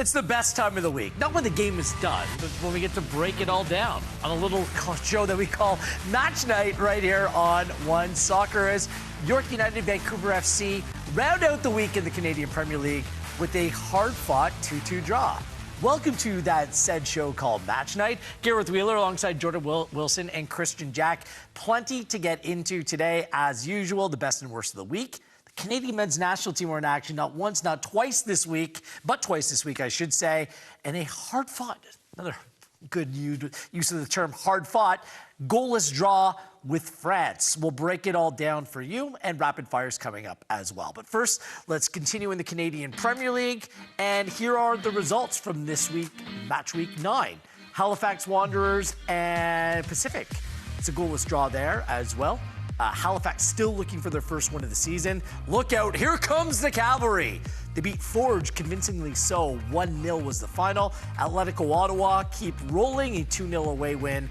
It's the best time of the week. Not when the game is done, but when we get to break it all down on a little show that we call Match Night right here on One Soccer, as York United, Vancouver FC round out the week in the Canadian Premier League with a hard-fought 2-2 draw. Welcome to that said show called Match Night. Gareth Wheeler alongside Jordan Wilson and Christian Jack. Plenty to get into today, as usual, the best and worst of the week. The Canadian men's national team were in action not once, not twice this week, but twice this week, I should say. And a hard-fought, another good use of the term hard-fought, goalless draw with France. We'll break it all down for you, and rapid fire's coming up as well. But first, let's continue in the Canadian Premier League, and here are the results from this week, match week 9. Halifax Wanderers and Pacific. It's a goalless draw there as well. Halifax still looking for their first win of the season. Look out, here comes the Cavalry. They beat Forge, convincingly so. 1-0 was the final. Atletico Ottawa keep rolling, a 2-0 away win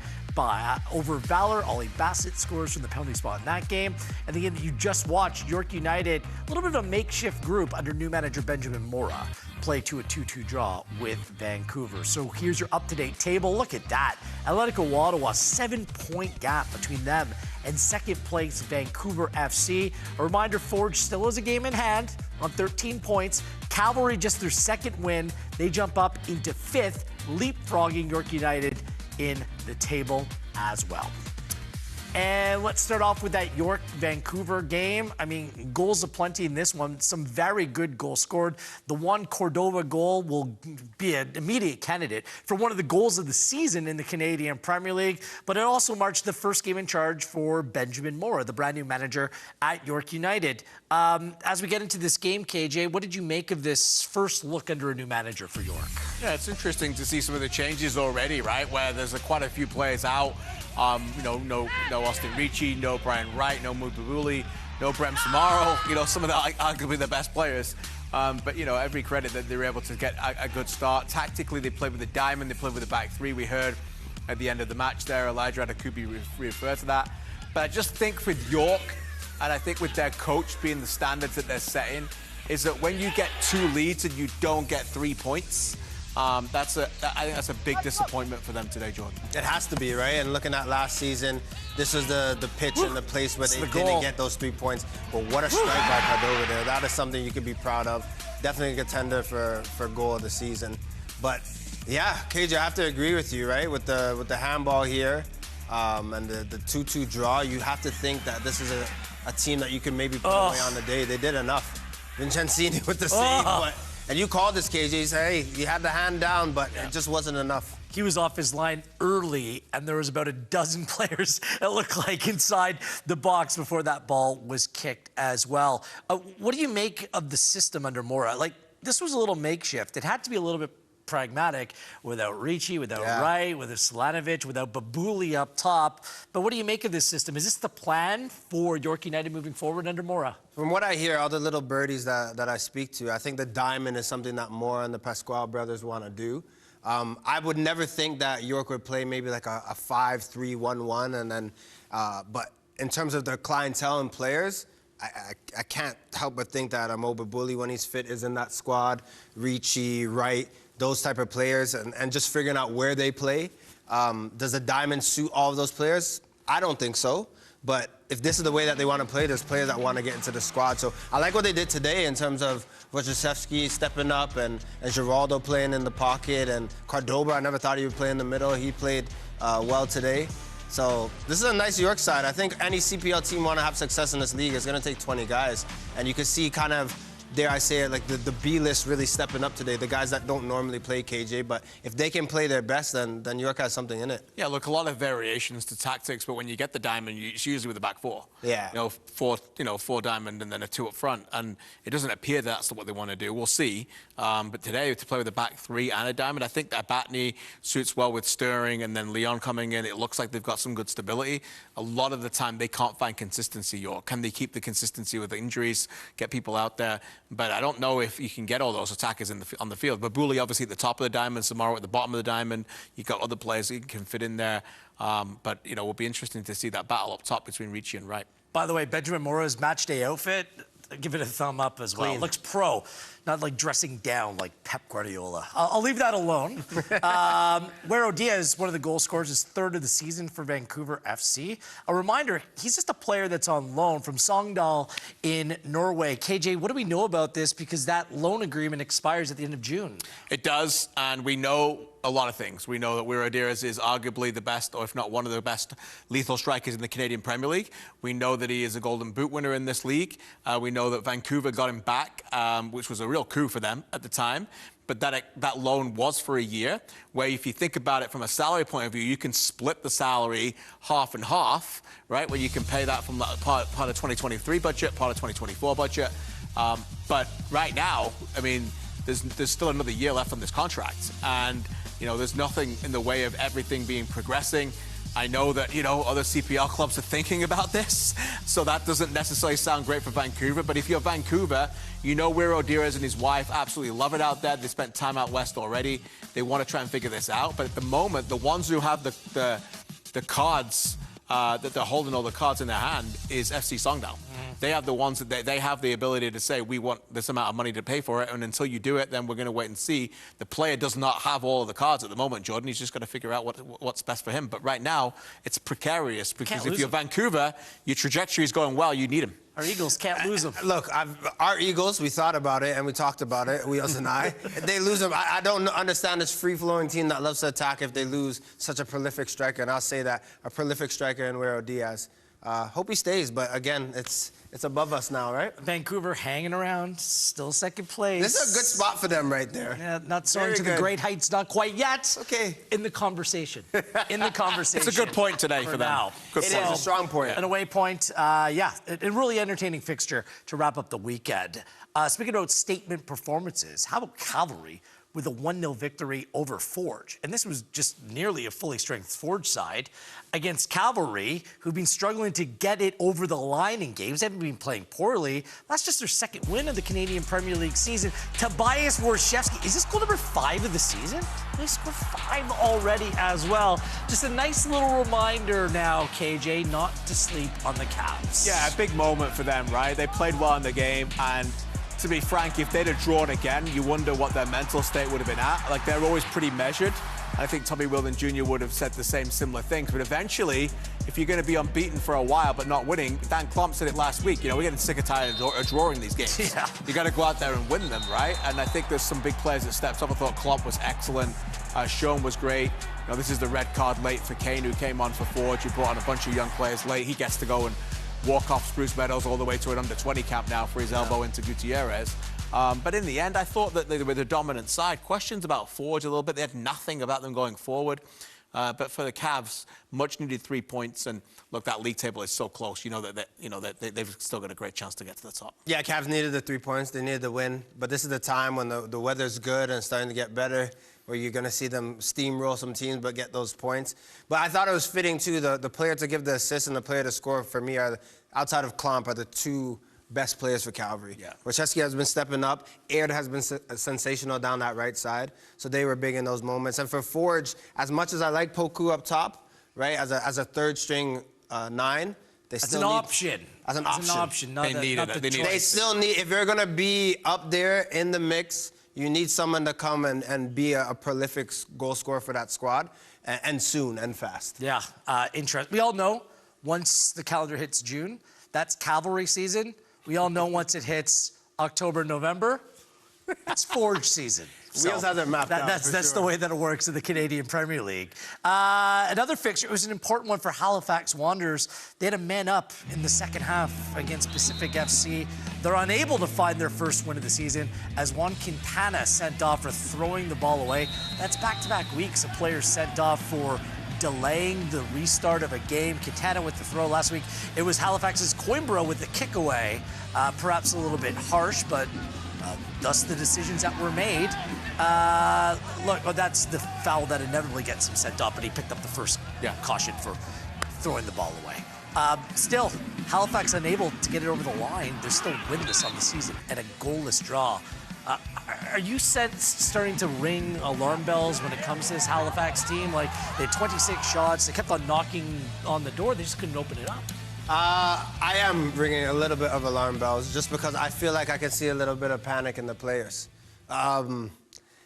over Valor. Ollie Bassett scores from the penalty spot in that game. And the game that you just watched, York United, a little bit of a makeshift group under new manager Benjamin Mora, play to a 2-2 draw with Vancouver. So here's your up-to-date table. Look at that. Atletico Ottawa, 7-point gap between them and second place Vancouver FC. A reminder, Forge still has a game in hand on 13 points. Cavalry just their second win. They jump up into 5th, leapfrogging York United in the table as well. And let's start off with that York-Vancouver game. I mean, goals aplenty in this one. Some very good goals scored. The one Cordova goal will be an immediate candidate for one of the goals of the season in the Canadian Premier League. But it also marked the first game in charge for Benjamin Mora, the brand new manager at York United. As we get into this game, KJ, what did you make of this first look under a new manager for York? Yeah, it's interesting to see some of the changes already, right? Where there's quite a few players out. No Austin Ricci, no Brian Wright, no Mubabuli, no Brem Samaro, some of the arguably the best players. But, every credit that they were able to get a good start. Tactically, they played with the diamond, they played with the back three. We heard at the end of the match there, Elijah Adakubi referred to that. But I just think with York, and I think with their coach being the standards that they're setting, is that when you get 2 leads and you don't get 3 points, I think that's a big disappointment for them today, Jordan. It has to be, right? And looking at last season, this was the pitch and the place where they didn't get those 3 points. But what a strike by Cordova there. That is something you could be proud of. Definitely a contender for goal of the season. But yeah, KJ, I have to agree with you, right? With the handball here and the 2-2 draw, you have to think that this is a team that you can maybe put away on the day. They did enough. Vincenzini with the save, but... And you called this, KJ. You said, hey, you had the hand down, but it just wasn't enough. He was off his line early, and there was about a dozen players, it looked like, inside the box before that ball was kicked as well. What do you make of the system under Mora? Like, this was a little makeshift. It had to be a little bit pragmatic without Ricci, without Wright, without Solanovic, without Babuli up top. But what do you make of this system? Is this the plan for York United moving forward under Mora? From what I hear, all the little birdies that I speak to, I think the diamond is something that Mora and the Pasquale brothers want to do. I would never think that York would play maybe like a 5-3-1-1, and then, but in terms of their clientele and players, I can't help but think that Babuli, when he's fit, is in that squad. Ricci, Wright, those type of players, and just figuring out where they play. Does the diamond suit all of those players? I don't think so. But if this is the way that they want to play, there's players that want to get into the squad. So I like what they did today in terms of Wojciechowski stepping up and Giraldo playing in the pocket, and Cordova, I never thought he would play in the middle. He played well today. So this is a nice York side. I think any CPL team want to have success in this league is going to take 20 guys. And you can see kind of, dare I say it, like the B-list really stepping up today, the guys that don't normally play, KJ. But if they can play their best, then York has something in it. Yeah, look, a lot of variations to tactics, but when you get the diamond, it's usually with the back four. Yeah. Four diamond and then a 2 up front. And it doesn't appear that's what they want to do. We'll see. But today, to play with a back 3 and a diamond, I think that Batney suits well with Stirring, and then Leon coming in. It looks like they've got some good stability. A lot of the time, they can't find consistency, York. Can they keep the consistency with the injuries, get people out there? But I don't know if you can get all those attackers on the field. But Babuli obviously at the top of the diamond, Samaro at the bottom of the diamond. You've got other players that can fit in there. But, it will be interesting to see that battle up top between Ricci and Wright. By the way, Benjamin Mora's match day outfit, Give it a thumb up as well. Clean. Looks pro, not like dressing down like Pep Guardiola. I'll leave that alone. Wero Diaz, one of the goal scorers, is third of the season for Vancouver FC. A reminder, he's just a player that's on loan from Sogndal in Norway. KJ, what do we know about this? Because that loan agreement expires at the end of June. It does, and we know a lot of things. We know that Wero Diaz is arguably the best, or if not one of the best, lethal strikers in the Canadian Premier League. We know that he is a Golden Boot winner in this league. We know that Vancouver got him back, which was a real coup for them at the time. But that loan was for a year, where if you think about it from a salary point of view, you can split the salary half and half, right? Where you can pay that from part of 2023 budget, part of 2024 budget. But right now, I mean, there's still another year left on this contract. And, you know, there's nothing in the way of everything being progressing. I know that, you know, other CPL clubs are thinking about this, so that doesn't necessarily sound great for Vancouver. But if you're Vancouver, you know Wero Diaz and his wife absolutely love it out there. They spent time out west already. They want to try and figure this out. But at the moment, the ones who have the cards, that they're holding all the cards in their hand, is FC Sogndal. They have the ones that they have the ability to say, we want this amount of money to pay for it, and until you do it, then we're going to wait and see. The player does not have all of the cards at the moment, Jordan. He's just got to figure out what's best for him. But right now, it's precarious, because if you're Vancouver, your trajectory is going well, you need him. Our Eagles can't lose them. Look, our Eagles, we thought about it and we talked about it, Wheels and I. If they lose them, I don't understand this free-flowing team that loves to attack if they lose such a prolific striker. And I'll say that, a prolific striker in Wero Diaz. Hope he stays, but again, it's above us now, right? Vancouver hanging around, still second place. This is a good spot for them right there. Yeah, not soaring to the great heights, not quite yet. Okay. In the conversation. In the conversation. It's a good point today for them. Now. Good It is a strong point. An away point, yeah, a really entertaining fixture to wrap up the weekend. Speaking about statement performances, how about Cavalry with a 1-0 victory over Forge? And this was just nearly a fully strength Forge side against Cavalry, who've been struggling to get it over the line in games. They haven't been playing poorly. That's just their second win of the Canadian Premier League season. Tobias Warszewski, is this goal number 5 of the season? They scored 5 already as well. Just a nice little reminder now, KJ, not to sleep on the Cavs. Yeah, a big moment for them, right? They played well in the game, and to be frank, if they'd have drawn again, you wonder what their mental state would have been at. Like, they're always pretty measured. I think Tommy Wheeldon Jr. would have said the similar things. But eventually, if you're going to be unbeaten for a while but not winning, Dan Klump said it last week, you know, we're getting sick and tired of drawing these games. Yeah. You got to go out there and win them, right? And I think there's some big players that stepped up. I thought Klump was excellent. Sean was great. You know, this is the red card late for Kane, who came on for Forge. He brought on a bunch of young players late. He gets to go and walk off Spruce Meadows all the way to an under-20 camp now for his elbow into Gutierrez. But in the end, I thought that they were the dominant side. Questions about Forge a little bit. They had nothing about them going forward. But for the Cavs, much needed 3 points. And look, that league table is so close. You know that they've still got a great chance to get to the top. Yeah, Cavs needed the 3 points. They needed the win. But this is the time when the weather's good and starting to get better, where you're going to see them steamroll some teams but get those points. But I thought it was fitting, too. The player to give the assist and the player to score, for me, outside of Klump, are the two best players for Cavalry. Yeah. Warszewski has been stepping up. Aird has been sensational down that right side. So they were big in those moments. And for Forge, as much as I like Poku up top, right, as a third string 9, they As still an need... option. As an option. Not They needed the it. They needed choice. They still need, if you're going to be up there in the mix, you need someone to come and be a prolific goal scorer for that squad, and soon and fast. Yeah, interesting. We all know once the calendar hits June, that's Cavalry season. We all know once it hits October, November, it's Forge season. Wheels has it mapped out, That's for the sure. way that it works in the Canadian Premier League. Another fixture, it was an important one for Halifax Wanderers. They had a man up in the second half against Pacific FC. They're unable to find their first win of the season as Juan Quintana sent off for throwing the ball away. That's back-to-back weeks of players sent off for delaying the restart of a game. Quintana with the throw last week. It was Halifax's Coimbra with the kick away. Perhaps a little bit harsh, but thus the decisions that were made. Look, that's the foul that inevitably gets him sent off, but he picked up the first caution for throwing the ball away. Still, Halifax unable to get it over the line. They're still winless on the season and a goalless draw. Are you starting to ring alarm bells when it comes to this Halifax team? Like, they had 26 shots. They kept on knocking on the door. They just couldn't open it up. I am ringing a little bit of alarm bells just because I feel like I can see a little bit of panic in the players. And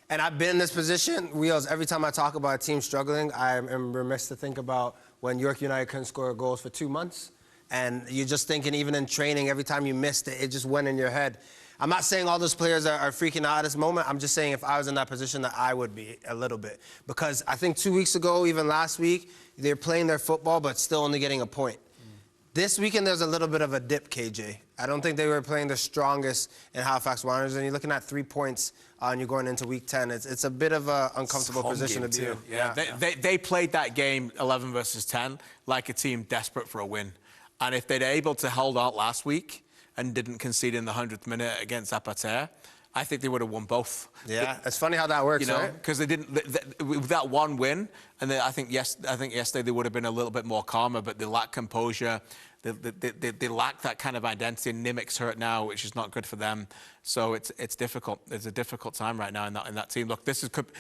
I've been in this position, Wheels, every time I talk about a team struggling, I am remiss to think about when York United couldn't score goals for 2 months. And you're just thinking, even in training, every time you missed it, it just went in your head. I'm not saying all those players are freaking out at this moment. I'm just saying if I was in that position that I would be a little bit. Because I think 2 weeks ago, even last week, they're playing their football but still only getting a point. This weekend, there's a little bit of a dip, KJ. I don't think they were playing the strongest in Halifax Wanderers, and you're looking at 3 points and you're going into week 10. It's a bit of an uncomfortable position to be in. Yeah, they played that game 11 versus 10 like a team desperate for a win. And if they'd able to hold out last week and didn't concede in the 100th minute against Zapatero, I think they would have won both. Yeah, it's funny how that works, right? Because they didn't with that one win, and I think yesterday they would have been a little bit more calmer, but they lack composure. They lack that kind of identity. Nimic's hurt now, which is not good for them. So it's difficult. It's a difficult time right now in that team. Look,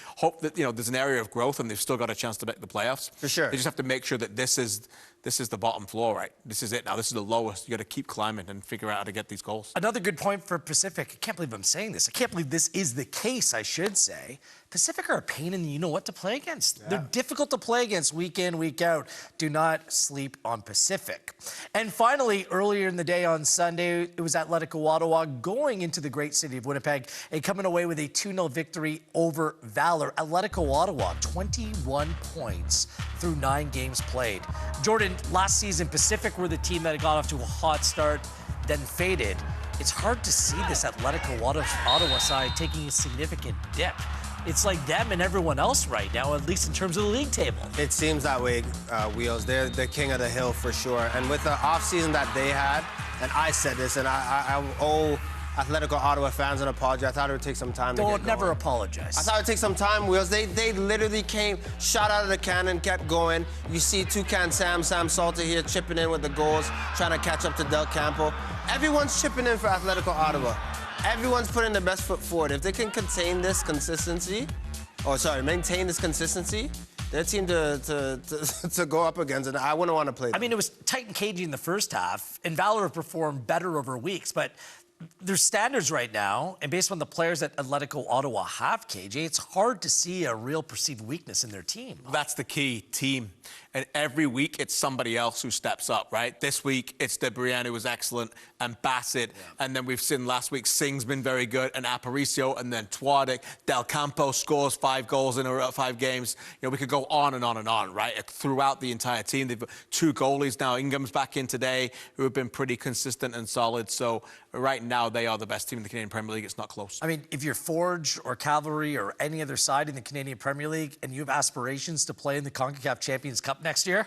hope that there's an area of growth, and they've still got a chance to make the playoffs. For sure. They just have to make sure that this is the bottom floor, right? This is it now. This is the lowest. You got to keep climbing and figure out how to get these goals. Another good point for Pacific. I can't believe I'm saying this. I can't believe this is the case, I should say. Pacific are a pain in the you-know-what to play against. Yeah. They're difficult to play against week in, week out. Do not sleep on Pacific. And finally, earlier in the day on Sunday, it was Atletico Ottawa going into the great city of Winnipeg and coming away with a 2-0 victory over Valor. Atletico Ottawa, 21 points through 9 games played. Jordan, last season, Pacific were the team that got off to a hot start, then faded. It's hard to see this Atletico Ottawa side taking a significant dip. It's like them and everyone else right now, at least in terms of the league table. It seems that way, Wheels. They're the king of the hill for sure. And with the offseason that they had, and I said this, and I owe Atletico Ottawa fans an apology. I thought it would take some time to get going. Never apologize. I thought it would take some time, Wheels. They literally came, shot out of the cannon, kept going. You see Toucan Sam Salter here chipping in with the goals, trying to catch up to Del Campo. Everyone's chipping in for Atletico Ottawa. Everyone's putting their best foot forward. If they can maintain this consistency, they're a team to go up against, and I wouldn't want to play them. I mean, it was tight and cagey in the first half, and Valor have performed better over weeks, but their standards right now, and based on the players that Atletico Ottawa have, KJ, it's hard to see a real perceived weakness in their team. That's the key, team. And every week, it's somebody else who steps up, right? This week, it's Debrian, who was excellent, and Bassett. Yeah. And then we've seen last week, Singh's been very good, and Aparicio, and then Twadek. Del Campo scores 5 goals in 5 games. We could go on and on and on, right? Throughout the entire team. They've got 2 goalies now. Ingham's back in today, who have been pretty consistent and solid. So right now, they are the best team in the Canadian Premier League. It's not close. I mean, if you're Forge or Cavalry or any other side in the Canadian Premier League, and you have aspirations to play in the CONCACAF Champions Cup next year,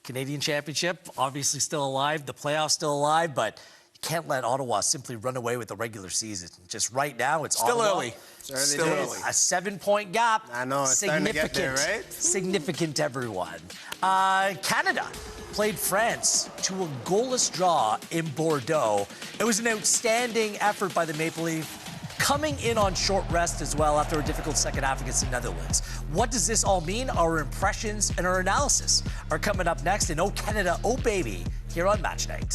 Canadian Championship, obviously still alive, the playoffs still alive, but you can't let Ottawa simply run away with the regular season. Just right now, it's still Ottawa. early. Still early. A 7-point gap. I know, it's starting to get there, right? Significant to everyone. Canada played France to a goalless draw in Bordeaux. It was an outstanding effort by the Maple Leaf, coming in on short rest as well after a difficult second half against the Netherlands. What does this all mean? Our impressions and our analysis are coming up next in Oh Canada, Oh Baby, here on Match Night.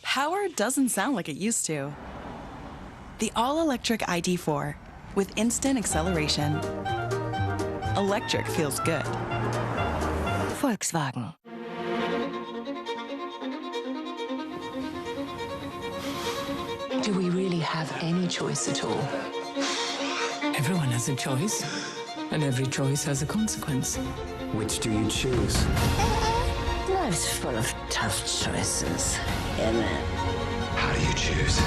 Power doesn't sound like it used to. The all-electric ID4 with instant acceleration. Electric feels good. Volkswagen. Do we really have any choice at all? Everyone has a choice, and every choice has a consequence. Which do you choose? Life's full of tough choices, isn't it? How do you choose?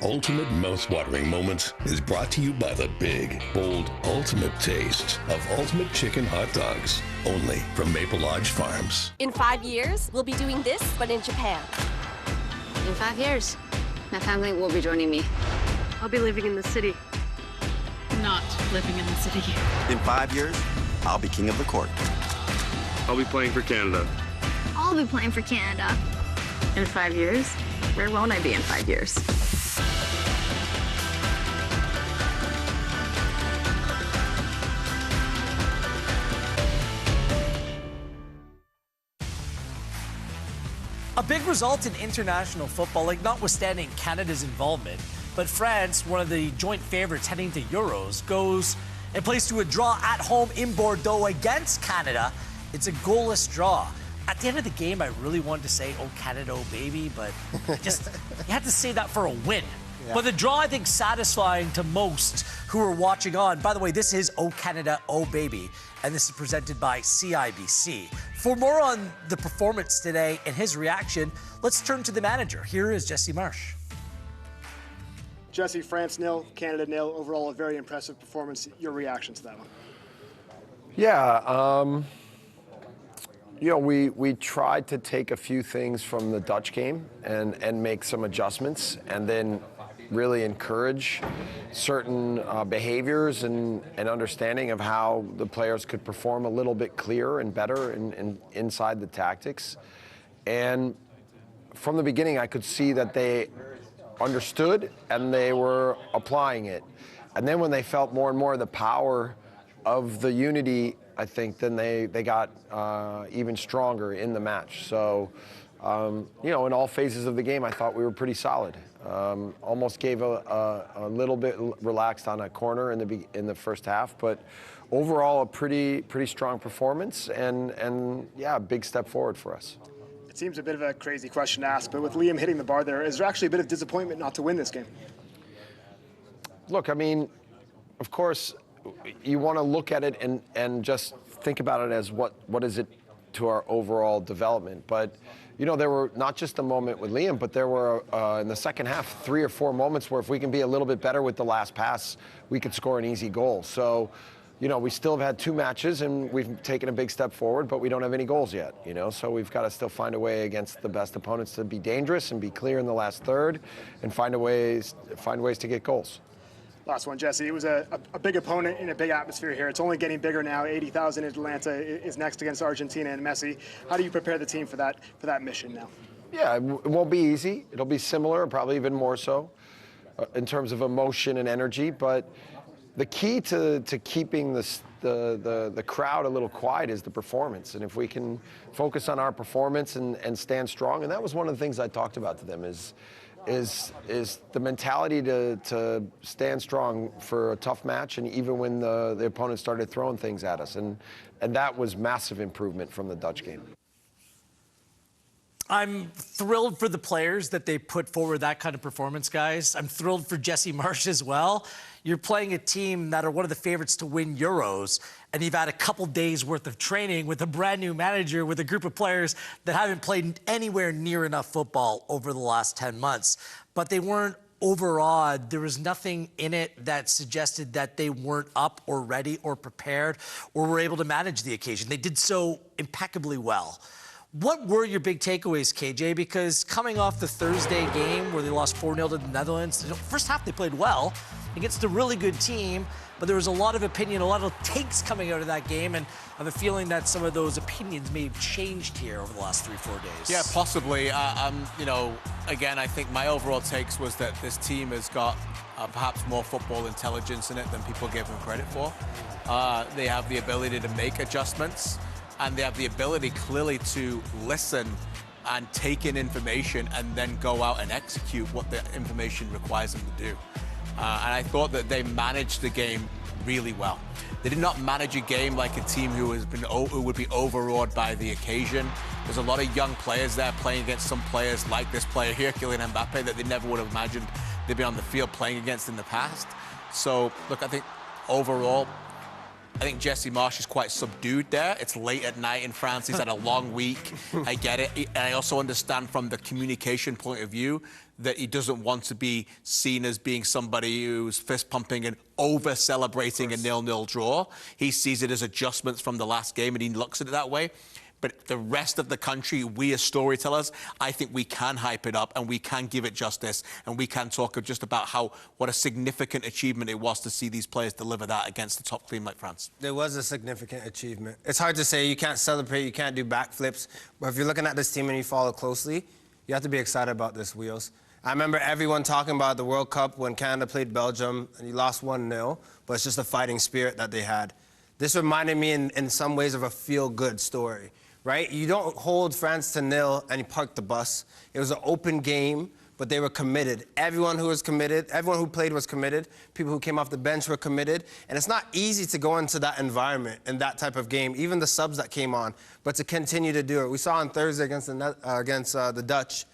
ultimate mouth-watering moments is brought to you by the big, bold, ultimate taste of Ultimate Chicken Hot Dogs. Only from Maple Lodge Farms. In 5 years, we'll be doing this, but in Japan. In 5 years, my family will be joining me. I'll be living in the city. Not living in the city. In 5 years, I'll be king of the court. I'll be playing for Canada. I'll be playing for Canada. In 5 years? Where won't I be in 5 years? A big result in international football, like notwithstanding Canada's involvement, but France, one of the joint favorites heading to Euros, goes and plays to a draw at home in Bordeaux against Canada. It's a goalless draw. At the end of the game, I really wanted to say, oh, Canada, oh, baby, but you had to say that for a win. Yeah. But the draw, I think, satisfying to most who are watching on. By the way, this is Oh, Canada, oh, baby, and this is presented by CIBC. For more on the performance today and his reaction, let's turn to the manager. Here is Jesse Marsch. Jesse, France 0, Canada 0. Overall, a very impressive performance. Your reaction to that one? Yeah, you know, we tried to take a few things from the Dutch game and make some adjustments, and then really encourage certain behaviors and understanding of how the players could perform a little bit clearer and better inside the tactics. And from the beginning, I could see that they understood and they were applying it. And then when they felt more and more the power of the unity, I think then they got even stronger in the match. So, you know, in all phases of the game, I thought we were pretty solid. Almost gave a little bit relaxed on a corner in the first half, but overall a pretty strong performance and yeah, a big step forward for us. It seems a bit of a crazy question to ask, but with Liam hitting the bar there, is there actually a bit of disappointment not to win this game? Look, I mean, of course, you want to look at it and just think about it as what is it to our overall development. But, you know, there were not just a moment with Liam, but there were, in the second half, 3 or 4 moments where if we can be a little bit better with the last pass, we could score an easy goal. So, you know, we still have had 2 matches and we've taken a big step forward, but we don't have any goals yet, you know? So we've got to still find a way against the best opponents to be dangerous and be clear in the last third and find ways to get goals. Last one, Jesse. It was a big opponent in a big atmosphere here. It's only getting bigger now. 80,000 in Atlanta is next against Argentina and Messi. How do you prepare the team for that mission now? Yeah, it won't be easy. It'll be similar, probably even more so, in terms of emotion and energy. But the key to keeping the crowd a little quiet is the performance. And if we can focus on our performance and stand strong, and that was one of the things I talked about to them is the mentality to stand strong for a tough match, and even when the opponent started throwing things at us. And that was massive improvement from the Dutch game. I'm thrilled for the players that they put forward that kind of performance, guys. I'm thrilled for Jesse Marsch as well. You're playing a team that are one of the favorites to win Euros, and you've had a couple days worth of training with a brand new manager, with a group of players that haven't played anywhere near enough football over the last 10 months. But they weren't overawed. There was nothing in it that suggested that they weren't up or ready or prepared or were able to manage the occasion. They did so impeccably well. What were your big takeaways, KJ? Because coming off the Thursday game where they lost 4-0 to the Netherlands, first half they played well against a really good team, but there was a lot of opinion, a lot of takes coming out of that game, and I have a feeling that some of those opinions may have changed here over the last 3-4 days. Yeah, possibly. You know, again, I think my overall takes was that this team has got perhaps more football intelligence in it than people give them credit for. They have the ability to make adjustments, and they have the ability clearly to listen and take in information and then go out and execute what the information requires them to do. And I thought that they managed the game really well. They did not manage a game like a team who would be overawed by the occasion. There's a lot of young players there playing against some players like this player here, Kylian Mbappe, that they never would have imagined they'd be on the field playing against in the past. So, look, I think overall, I think Jesse Marsch is quite subdued there. It's late at night in France. He's had a long week. I get it. And I also understand from the communication point of view that he doesn't want to be seen as being somebody who's fist-pumping and over-celebrating a 0-0 draw. He sees it as adjustments from the last game, and he looks at it that way. But the rest of the country, we as storytellers, I think we can hype it up and we can give it justice, and we can talk just about what a significant achievement it was to see these players deliver that against the top team like France. There was a significant achievement. It's hard to say. You can't celebrate, you can't do backflips, but if you're looking at this team and you follow closely, you have to be excited about this, Wheels. I remember everyone talking about the World Cup when Canada played Belgium and you lost 1-0, but it's just a fighting spirit that they had. This reminded me in some ways of a feel-good story. Right? You don't hold France to 0 and you park the bus. It was an open game, but they were committed. Everyone who was committed, everyone who played was committed. People who came off the bench were committed. And it's not easy to go into that environment in that type of game, even the subs that came on, but to continue to do it. We saw on Thursday against the Dutch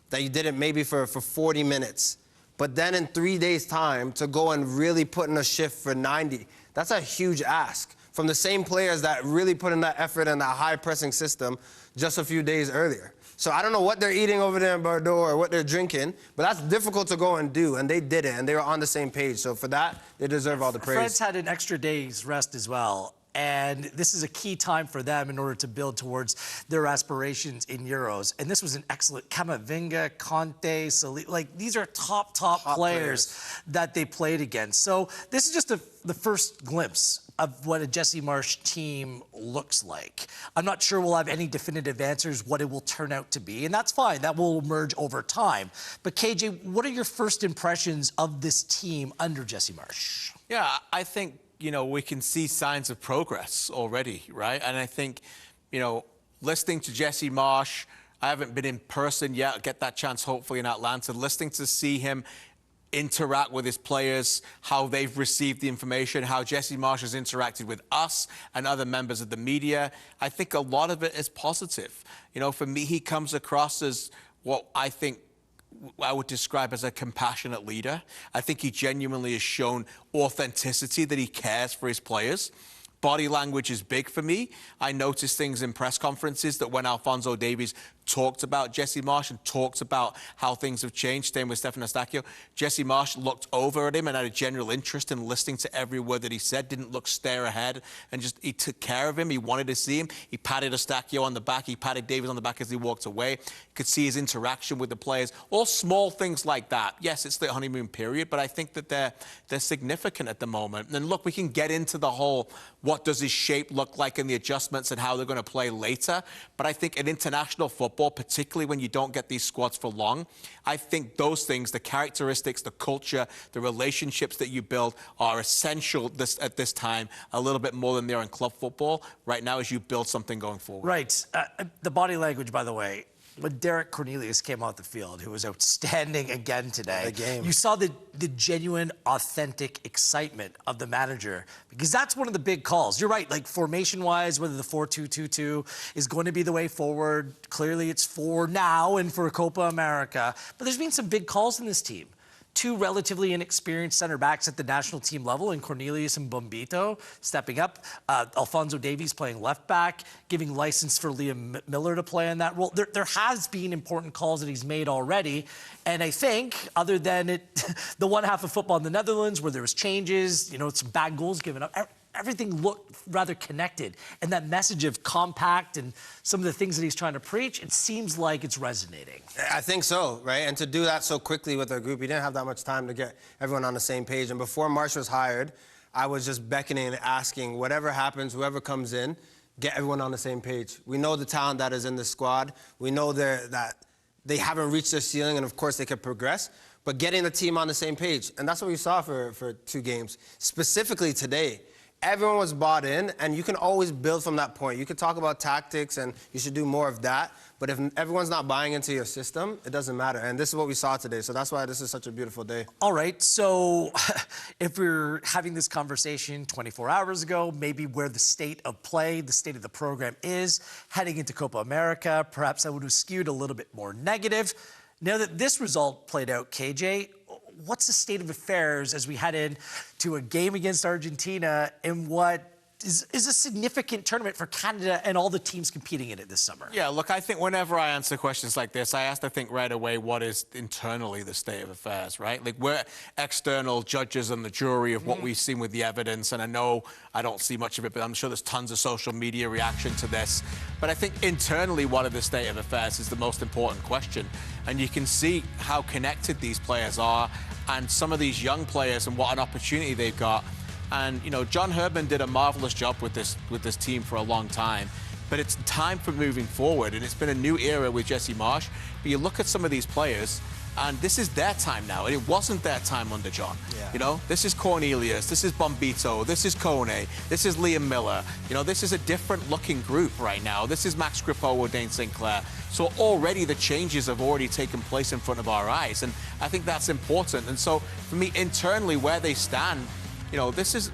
that you did it maybe for 40 minutes. But then in 3 days' time, to go and really put in a shift for 90, that's a huge ask from the same players that really put in that effort and that high-pressing system just a few days earlier. So I don't know what they're eating over there in Bordeaux or what they're drinking, but that's difficult to go and do, and they did it, and they were on the same page. So for that, they deserve all the praise. France had an extra day's rest as well, and this is a key time for them in order to build towards their aspirations in Euros. And this was an excellent Camavinga, Conte, like these are top players that they played against. So this is just the first glimpse of what a Jesse Marsch team looks like. I'm not sure we'll have any definitive answers what it will turn out to be, and that's fine. That will emerge over time. But KJ, what are your first impressions of this team under Jesse Marsch? Yeah, I think, we can see signs of progress already, right? And I think, listening to Jesse Marsch, I haven't been in person yet. I'll get that chance hopefully in Atlanta. Listening to see him interact with his players, how they've received the information, how Jesse Marsch has interacted with us and other members of the media. I think a lot of it is positive. For me, he comes across as what I think I would describe as a compassionate leader. I think he genuinely has shown authenticity, that he cares for his players. Body language is big for me. I noticed things in press conferences that when Alphonso Davies talked about Jesse Marsch and talked about how things have changed, staying with Stefan Eustáquio, Jesse Marsch looked over at him and had a general interest in listening to every word that he said, didn't look stare ahead, and just he took care of him. He wanted to see him. He patted Eustáquio on the back. He patted Davies on the back as he walked away. You could see his interaction with the players. All small things like that. Yes, it's the honeymoon period, but I think that they're significant at the moment. And look, we can get into the whole what does his shape look like and the adjustments and how they're going to play later. But I think in international football, particularly when you don't get these squads for long, I think those things, the characteristics, the culture, the relationships that you build are essential at this time, a little bit more than they are in club football right now as you build something going forward. Right. The body language, by the way, when Derek Cornelius came off the field, who was outstanding again today, you saw the genuine, authentic excitement of the manager, because that's one of the big calls. You're right, like formation-wise, whether the 4-2-2-2 is going to be the way forward. Clearly, it's for now and for Copa America. But there's been some big calls in this team. Two relatively inexperienced center backs at the national team level in Cornelius and Bombito stepping up. Alphonso Davies playing left back, giving license for Liam Miller to play in that role. There has been important calls that he's made already. And I think, other than the one half of football in the Netherlands where there was changes, some bad goals given up, everything looked rather connected. And that message of compact and some of the things that he's trying to preach, it seems like it's resonating. I think so, right? And to do that so quickly with our group, he didn't have that much time to get everyone on the same page. And before Marsch was hired, I was just beckoning and asking, whatever happens, whoever comes in, get everyone on the same page. We know the talent that is in the squad. We know that they haven't reached their ceiling, and of course they could progress. But getting the team on the same page. And that's what we saw for 2 games. Specifically today, everyone was bought in, and you can always build from that point. You could talk about tactics, and you should do more of that. But if everyone's not buying into your system, it doesn't matter. And this is what we saw today. So that's why this is such a beautiful day. All right. So if we're having this conversation 24 hours ago, maybe where the state of play, the state of the program is heading into Copa America, perhaps I would have skewed a little bit more negative. Now that this result played out, KJ, what's the state of affairs as we head into a game against Argentina in what is a significant tournament for Canada and all the teams competing in it this summer. Yeah, look, I think whenever I answer questions like this, I have to think right away what is internally the state of affairs, right? Like, we're external judges and the jury of what we've seen with the evidence, and I know I don't see much of it, but I'm sure there's tons of social media reaction to this. But I think internally, what are the state of affairs is the most important question. And you can see how connected these players are and some of these young players and what an opportunity they've got. And, you know, John Herdman did a marvelous job with this team for a long time. But it's time for moving forward, and it's been a new era with Jesse Marsch. But you look at some of these players, and this is their time now, and it wasn't their time under John. Yeah. You know, this is Cornelius, this is Bombito, this is Kone, this is Liam Miller. You know, this is a different-looking group right now. This is Max Grippo or Dane Sinclair. So already the changes have already taken place in front of our eyes, and I think that's important. And so, for me, internally, where they stand, you know, this is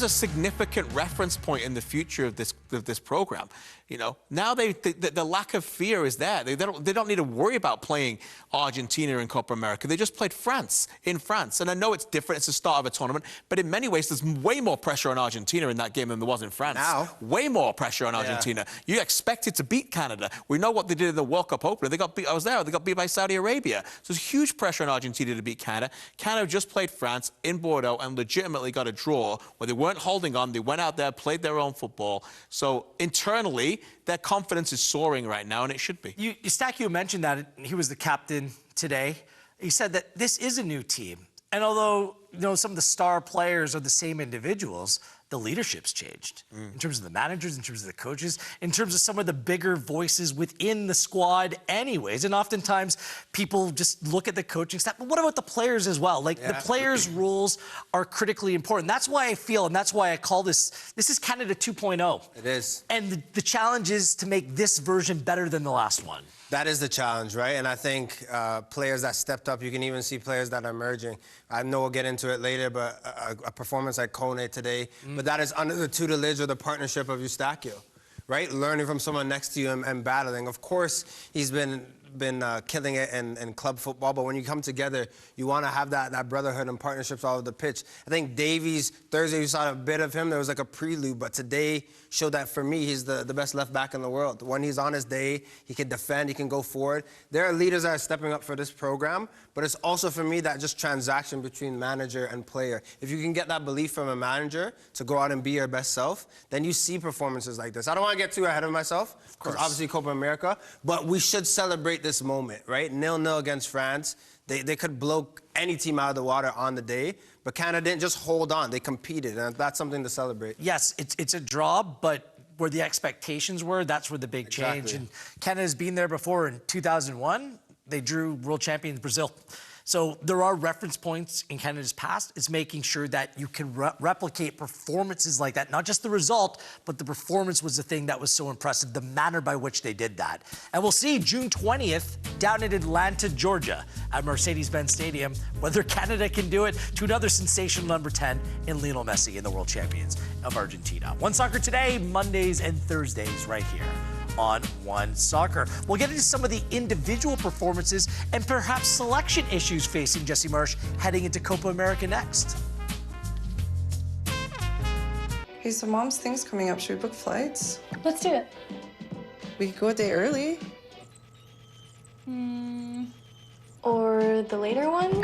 a significant reference point in the future of this program. You know, now the lack of fear is there. They don't need to worry about playing Argentina in Copa America. They just played France in France, and I know it's different. It's the start of a tournament, but in many ways, there's way more pressure on Argentina in that game than there was in France. Now, way more pressure on Argentina. You expected to beat Canada. We know what they did in the World Cup opener. They got beat. I was there. They got beat by Saudi Arabia. So there's huge pressure on Argentina to beat Canada. Canada just played France in Bordeaux and legitimately got a draw where they weren't holding on. They went out there, played their own football. So internally, their confidence is soaring right now, and it should be. Eustachio mentioned that he was the captain today. He said that this is a new team. And although, you know, some of the star players are the same individuals, the leadership's changed in terms of the managers, in terms of the coaches, in terms of some of the bigger voices within the squad anyways. And oftentimes people just look at the coaching staff, but what about the players as well? Like, the players' roles are critically important. That's why I feel, and that's why I call this is Canada 2.0. It is. And the challenge is to make this version better than the last one. That is the challenge, right? And I think players that stepped up, you can even see players that are emerging. I know we'll get into it later, but a performance like Kone today, but that is under the tutelage or the partnership of Eustachio, right? Learning from someone next to you and battling. Of course, he's been killing it in club football, but when you come together, you want to have that brotherhood and partnerships all over the pitch. I think Davies, Thursday, you saw a bit of him. There was like a prelude, but today showed that for me, he's the best left back in the world. When he's on his day, he can defend, he can go forward. There are leaders that are stepping up for this program, but it's also for me that just transaction between manager and player. If you can get that belief from a manager to go out and be your best self, then you see performances like this. I don't want to get too ahead of myself, because obviously Copa America, but we should celebrate this moment, right? 0-0 against France. They could blow any team out of the water on the day, but Canada didn't just hold on. They competed, and that's something to celebrate. Yes, it's a draw, but where the expectations were, that's where the big change. And Canada's been there before. In 2001, they drew world champions Brazil. So there are reference points in Canada's past. It's making sure that you can replicate performances like that. Not just the result, but the performance was the thing that was so impressive, the manner by which they did that. And we'll see June 20th down in Atlanta, Georgia at Mercedes-Benz Stadium, whether Canada can do it to another sensational number 10 in Lionel Messi and the world champions of Argentina. One Soccer Today, Mondays and Thursdays right here on One Soccer. We'll get into some of the individual performances and perhaps selection issues facing Jesse Marsch heading into Copa America next. Hey, so Mom's thing's coming up. Should we book flights? Let's do it. We could go a day early. Or the later one?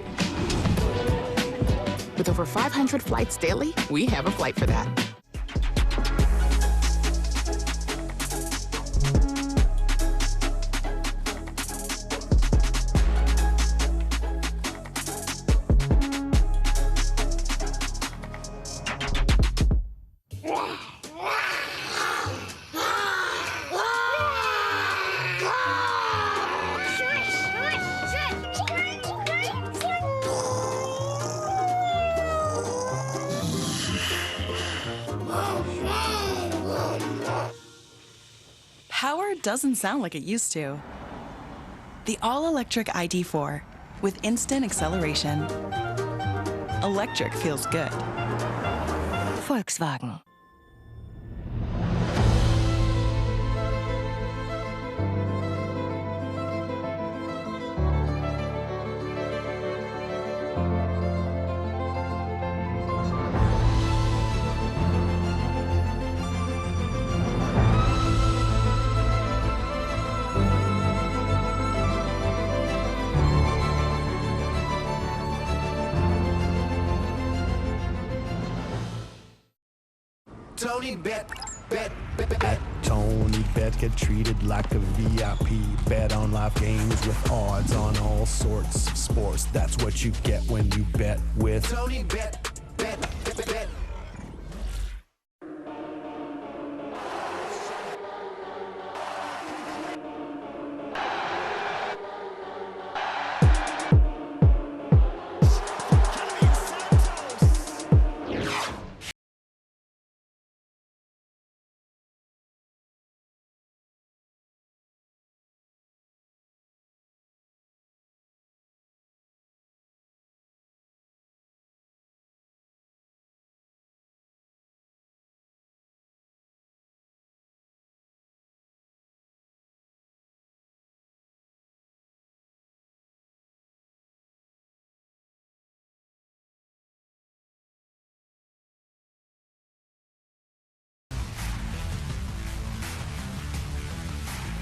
With over 500 flights daily, we have a flight for that. Power doesn't sound like it used to. The all-electric ID4 with instant acceleration. Electric feels good. Volkswagen. Tony Bet. At Tony Bet, get treated like a VIP. Bet on live games with odds on all sorts of sports. That's what you get when you bet with Tony Bet.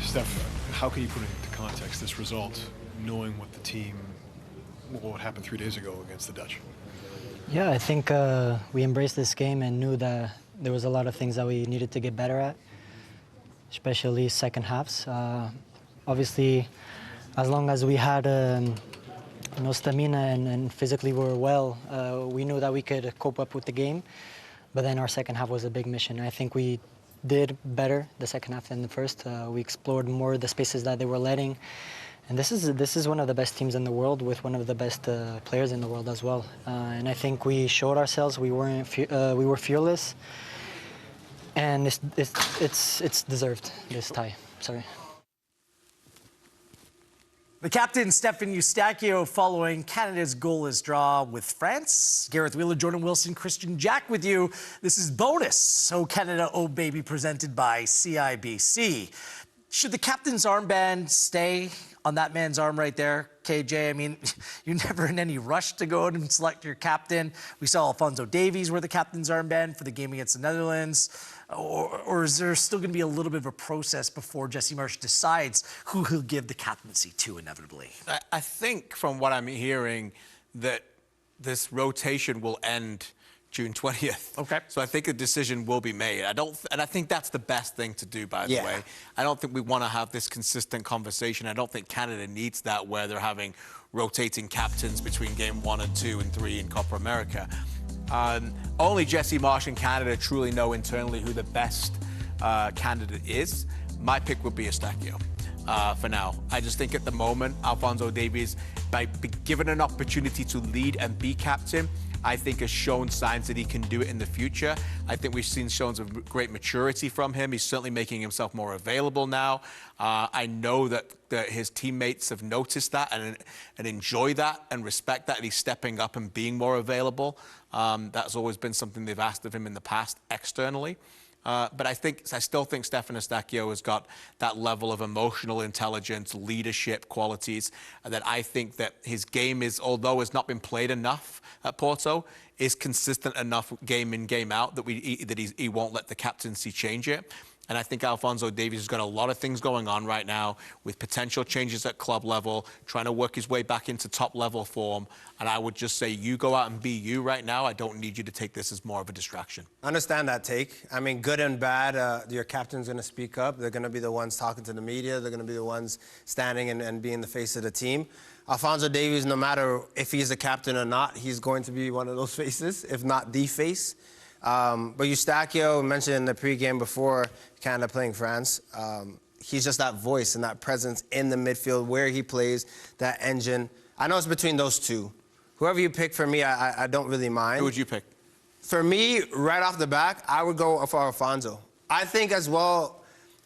Steph, how can you put it into context, this result, knowing what happened 3 days ago against the Dutch? Yeah, I think we embraced this game and knew that there was a lot of things that we needed to get better at, especially second halves. Obviously, as long as we had stamina and physically we were well, we knew that we could cope up with the game. But then our second half was a big mission. I think we did better the second half than the first. We explored more the spaces that they were letting. And this is one of the best teams in the world with one of the best players in the world as well. And I think we showed ourselves. We were fearless, and it's deserved, this tie. Sorry. The captain, Stefan Eustachio, following Canada's goalless draw with France. Gareth Wheeler, Jordan Wilson, Christian Jack with you. This is bonus. So Canada, oh baby, presented by CIBC. Should the captain's armband stay on that man's arm right there, KJ? I mean, you're never in any rush to go out and select your captain. We saw Alphonso Davies wear the captain's armband for the game against the Netherlands. Or is there still going to be a little bit of a process before Jesse Marsch decides who he'll give the captaincy to inevitably? I think from what I'm hearing that this rotation will end June 20th. Okay. So I think a decision will be made. And I think that's the best thing to do, by the way. I don't think we want to have this consistent conversation. I don't think Canada needs that where they're having rotating captains between game 1 and 2 and 3 in Copa America. Only Jesse Marsch and Canada truly know internally who the best candidate is. My pick would be Eustachio for now. I just think at the moment, Alphonso Davies, by given an opportunity to lead and be captain, I think has shown signs that he can do it in the future. I think we've seen signs of great maturity from him. He's certainly making himself more available now. I know that his teammates have noticed that and enjoy that and respect that, and he's stepping up and being more available. That's always been something they've asked of him in the past externally. But I still think Stefan Eustachio has got that level of emotional intelligence, leadership qualities, and that I think that his game is, although has not been played enough at Porto, is consistent enough game in, game out that he won't let the captaincy change it. And I think Alphonso Davies has got a lot of things going on right now with potential changes at club level, trying to work his way back into top level form. And I would just say, you go out and be you right now. I don't need you to take this as more of a distraction. I understand that take. I mean, good and bad, your captain's going to speak up. They're going to be the ones talking to the media. They're going to be the ones standing and being the face of the team. Alphonso Davies, no matter if he's the captain or not, he's going to be one of those faces, if not the face. But Eustachio mentioned in the pregame before Canada playing France, he's just that voice and that presence in the midfield where he plays, that engine. I know it's between those two. Whoever you pick for me, I don't really mind. Who would you pick? For me, right off the back, I would go for Alphonso. I think as well,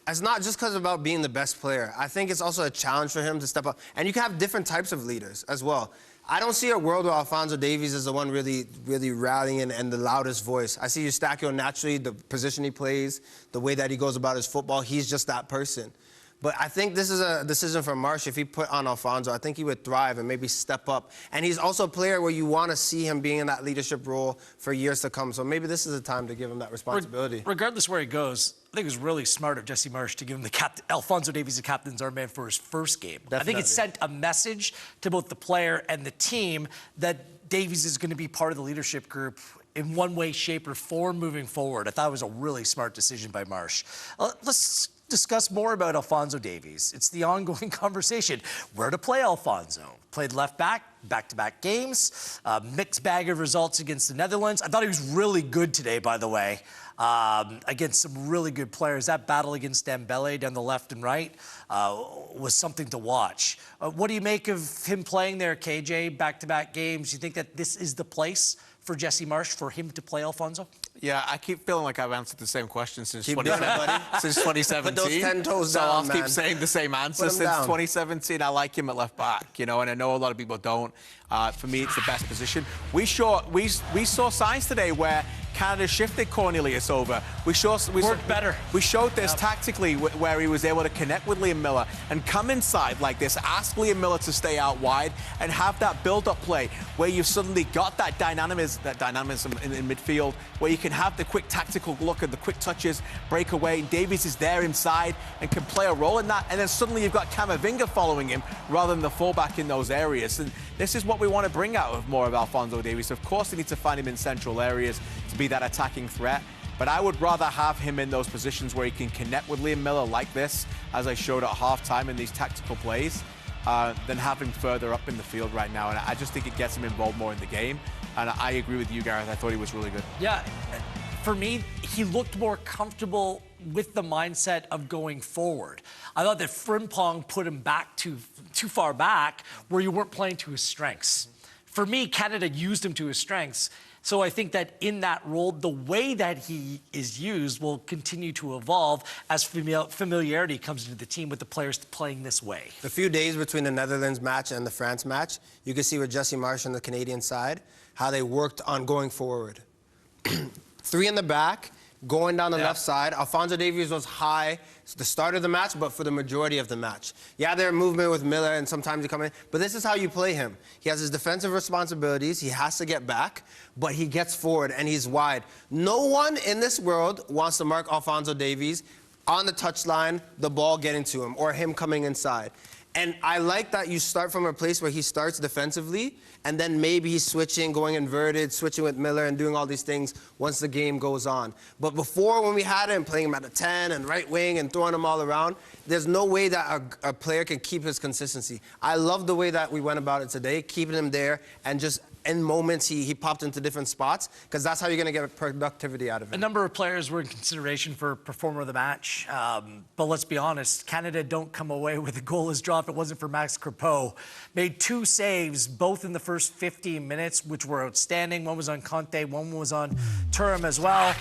it's not just because about being the best player. I think it's also a challenge for him to step up. And you can have different types of leaders as well. I don't see a world where Alphonso Davies is the one really rallying and the loudest voice. I see Eustachio naturally, the position he plays, the way that he goes about his football, he's just that person. But I think this is a decision for Marsch. If he put on Alphonso, I think he would thrive and maybe step up. And he's also a player where you want to see him being in that leadership role for years to come. So maybe this is the time to give him that responsibility. Regardless where he goes, I think it was really smart of Jesse Marsch to give him Alphonso Davies the captain's armband for his first game. Definitely. I think it sent a message to both the player and the team that Davies is going to be part of the leadership group in one way, shape, or form moving forward. I thought it was a really smart decision by Marsch. Let's discuss more about Alphonso Davies. It's the ongoing conversation. Where to play Alphonso? Played left back, back-to-back games, mixed bag of results against the Netherlands. I thought he was really good today, by the way, against some really good players. That battle against Dembele down the left and right was something to watch. What do you make of him playing there, KJ, back-to-back games? You think that this is the place for Jesse Marsch, for him to play Alphonso? Yeah, I keep feeling like I've answered the same question since Keep doing it, buddy. since 2017. Put those 10 toes so down, I'll man. keep saying the same answer since down. 2017. I like him at left back, you know, and I know a lot of people don't. For me, it's the best position. We saw signs today where Canada shifted Cornelius over. Worked better. We showed this tactically where he was able to connect with Liam Miller and come inside like this, ask Liam Miller to stay out wide and have that build-up play where you've suddenly got that dynamism in midfield, where you can have the quick tactical look and the quick touches, break away. Davies is there inside and can play a role in that. And then suddenly you've got Camavinga following him rather than the fullback in those areas. And this is what we want to bring out of more of Alphonso Davies. Of course, they need to find him in central areas to be that attacking threat. But I would rather have him in those positions where he can connect with Liam Miller like this, as I showed at halftime in these tactical plays, than have him further up in the field right now. And I just think it gets him involved more in the game. And I agree with you, Gareth. I thought he was really good. Yeah, for me, he looked more comfortable with the mindset of going forward. I thought that Frimpong put him back too far back where you weren't playing to his strengths. For me, Canada used him to his strengths. So I think that in that role, the way that he is used will continue to evolve as familiarity comes into the team with the players playing this way. The few days between the Netherlands match and the France match, you can see with Jesse Marsch on the Canadian side, how they worked on going forward. 3 in the back, going down the left side. Alphonso Davies was high at the start of the match, but for the majority of the match. Yeah, there are movement with Miller, and sometimes he come in, but this is how you play him. He has his defensive responsibilities. He has to get back, but he gets forward, and he's wide. No one in this world wants to mark Alphonso Davies on the touchline, the ball getting to him, or him coming inside. And I like that you start from a place where he starts defensively, and then maybe he's switching, going inverted, switching with Miller and doing all these things once the game goes on. But before, when we had him, playing him at a 10 and right wing and throwing him all around, there's no way that a player can keep his consistency. I love the way that we went about it today, keeping him there and just in moments he popped into different spots, because that's how you're going to get productivity out of it. A number of players were in consideration for performer of the match, but let's be honest, Canada don't come away with a goalless draw if it wasn't for Max Crepeau. Made 2 saves, both in the first 15 minutes, which were outstanding. One was on Conte, one was on Thuram as well.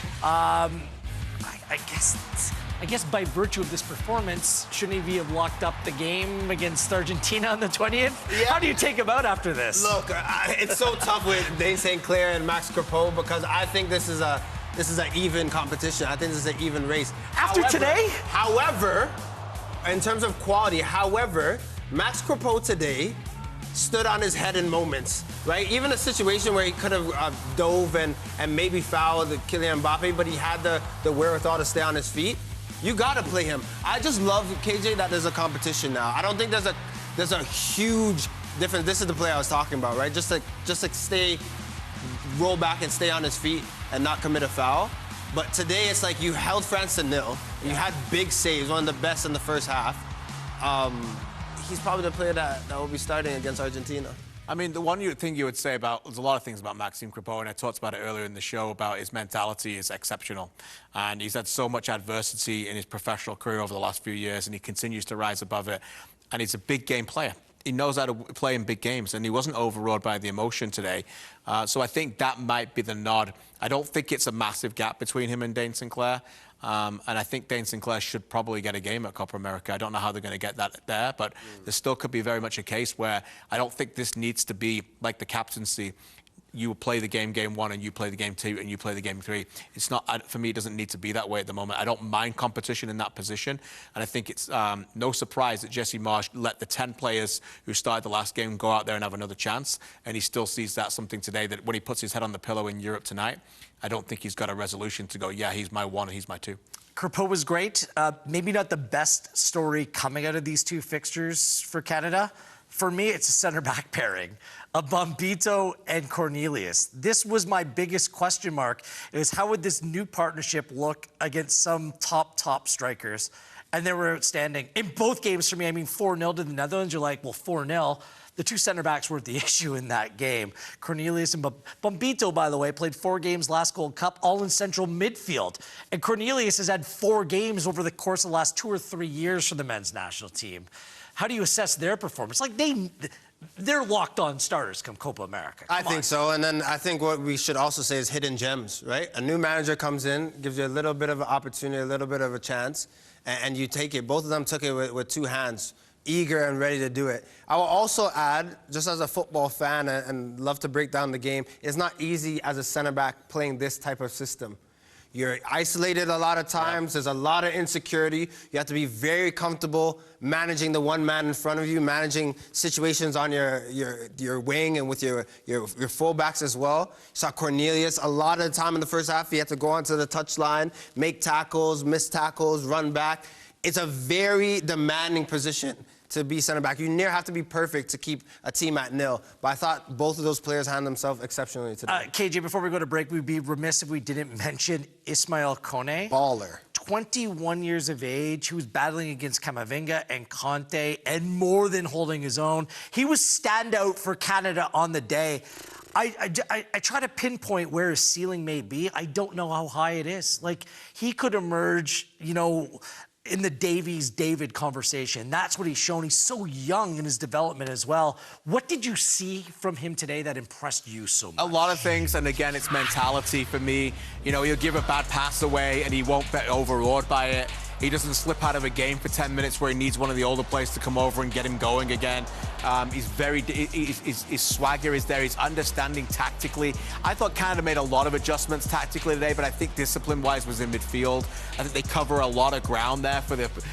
I guess by virtue of this performance, shouldn't he have locked up the game against Argentina on the 20th? Yeah. How do you take him out after this? Look, it's so tough with Dane St. Clair and Max Crepeau, because I think this is an even competition. I think this is an even race. After today? However, in terms of quality, Max Crepeau today stood on his head in moments, right? Even a situation where he could have dove and maybe fouled Kylian Mbappe, but he had the wherewithal to stay on his feet. You gotta play him. I just love, KJ, that there's a competition now. I don't think there's a huge difference. This is the play I was talking about, right? Just to roll back and stay on his feet and not commit a foul. But today it's like you held France to 0. You had big saves, one of the best in the first half. He's probably the player that will be starting against Argentina. I mean, the one thing you would say about, there's a lot of things about Maxime Crepeau, and I talked about it earlier in the show, about his mentality is exceptional. And he's had so much adversity in his professional career over the last few years, and he continues to rise above it. And he's a big game player. He knows how to play in big games, and he wasn't overawed by the emotion today. So I think that might be the nod. I don't think it's a massive gap between him and Dane Sinclair. And I think Dane Sinclair should probably get a game at Copa America. I don't know how they're going to get that there, but there still could be very much a case where I don't think this needs to be like the captaincy. You play the game 1, and you play the game 2, and you play the game 3. It's not, for me, it doesn't need to be that way at the moment. I don't mind competition in that position, and I think it's no surprise that Jesse Marsch let the 10 players who started the last game go out there and have another chance, and he still sees that something today that when he puts his head on the pillow in Europe tonight, I don't think he's got a resolution to go, yeah, he's my 1 and he's my 2. Crepeau was great. Maybe not the best story coming out of these 2 fixtures for Canada. For me, it's a center back pairing of Bombito and Cornelius. This was my biggest question mark, is how would this new partnership look against some top strikers? And they were outstanding. In both games for me, I mean, 4-0 to the Netherlands, you're like, well, 4-0. The two center backs weren't the issue in that game. Cornelius and Bombito, by the way, played 4 games last Gold Cup, all in central midfield. And Cornelius has had 4 games over the course of the last 2 or 3 years for the men's national team. How do you assess their performance? Like, they're locked-on starters come Copa America. I think so, and then I think what we should also say is hidden gems, right? A new manager comes in, gives you a little bit of an opportunity, a little bit of a chance, and you take it. Both of them took it with 2 hands, eager and ready to do it. I will also add, just as a football fan and love to break down the game, it's not easy as a center back playing this type of system. You're isolated a lot of times. There's a lot of insecurity. You have to be very comfortable managing the one man in front of you, managing situations on your wing and with your fullbacks as well. You saw Cornelius a lot of the time in the first half. He had to go onto the touchline, make tackles, miss tackles, run back. It's a very demanding position to be center back. You never have to be perfect to keep a team at 0. But I thought both of those players handled themselves exceptionally today. KJ, before we go to break, we'd be remiss if we didn't mention Ismail Kone. Baller. 21 years of age. He was battling against Camavinga and Conte and more than holding his own. He was standout for Canada on the day. I try to pinpoint where his ceiling may be. I don't know how high it is. Like, he could emerge, you know, in the Davies-David conversation. That's what he's shown. He's so young in his development as well. What did you see from him today that impressed you so much? A lot of things, and again, it's mentality for me. You know, he'll give a bad pass away and he won't get overawed by it. He doesn't slip out of a game for 10 minutes where he needs one of the older players to come over and get him going again. His swagger is there. He's understanding tactically. I thought Canada made a lot of adjustments tactically today, but I think discipline-wise was in midfield. I think they cover a lot of ground there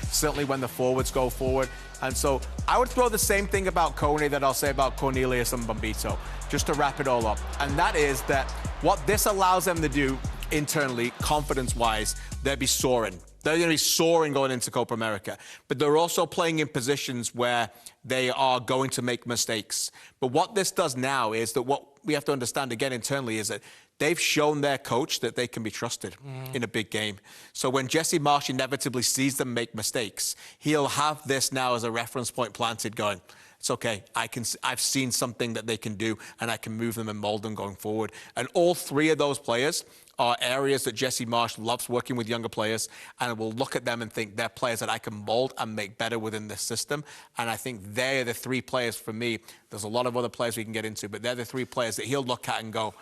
certainly when the forwards go forward. And so I would throw the same thing about Kone that I'll say about Cornelius and Bombito, just to wrap it all up. And that is that what this allows them to do internally, confidence-wise, they'll be soaring. They're going to be soaring going into Copa America. But they're also playing in positions where they are going to make mistakes. But what this does now is that what we have to understand again internally is that they've shown their coach that they can be trusted in a big game. So when Jesse Marsch inevitably sees them make mistakes, he'll have this now as a reference point planted going, it's okay, I've seen something that they can do and I can move them and mold them going forward. And all 3 of those players are areas that Jesse Marsch loves working with younger players, and will look at them and think they're players that I can mold and make better within this system. And I think they're the 3 players for me. There's a lot of other players we can get into, but they're the 3 players that he'll look at and go,